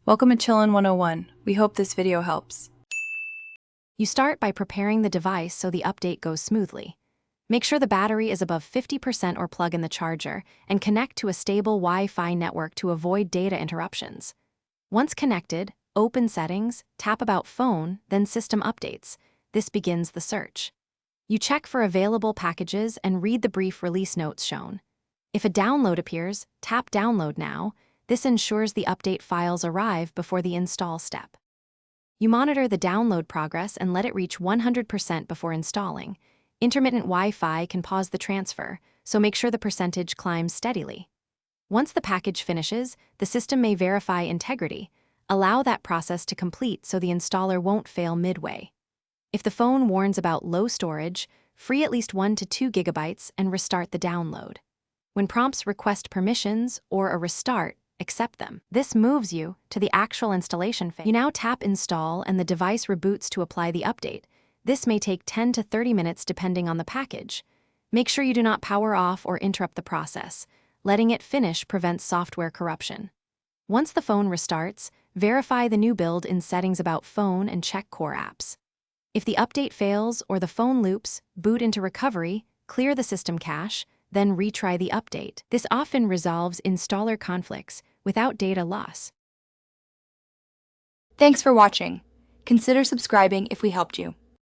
Welcome to Chillin' 101. We hope this video helps. You start by preparing the device so the update goes smoothly. Make sure the battery is above 50% or plug in the charger, and connect to a stable Wi-Fi network to avoid data interruptions. Once connected, open Settings, tap About Phone, then System Updates. This begins the search. You check for available packages and read the brief release notes shown. If a download appears, tap Download Now. This ensures the update files arrive before the install step. You monitor the download progress and let it reach 100% before installing. Intermittent Wi-Fi can pause the transfer, so make sure the percentage climbs steadily. Once the package finishes, the system may verify integrity. Allow that process to complete so the installer won't fail midway. If the phone warns about low storage, free at least 1 to 2 gigabytes and restart the download. When prompts request permissions or a restart, accept them. This moves you to the actual installation phase. You now tap Install and the device reboots to apply the update. This may take 10 to 30 minutes depending on the package. Make sure you do not power off or interrupt the process. Letting it finish prevents software corruption. Once the phone restarts, verify the new build in Settings About Phone and check Core Apps. If the update fails or the phone loops, boot into recovery, clear the system cache, then retry the update. This often resolves installer conflicts without data loss. Thanks for watching. Consider subscribing if we helped you.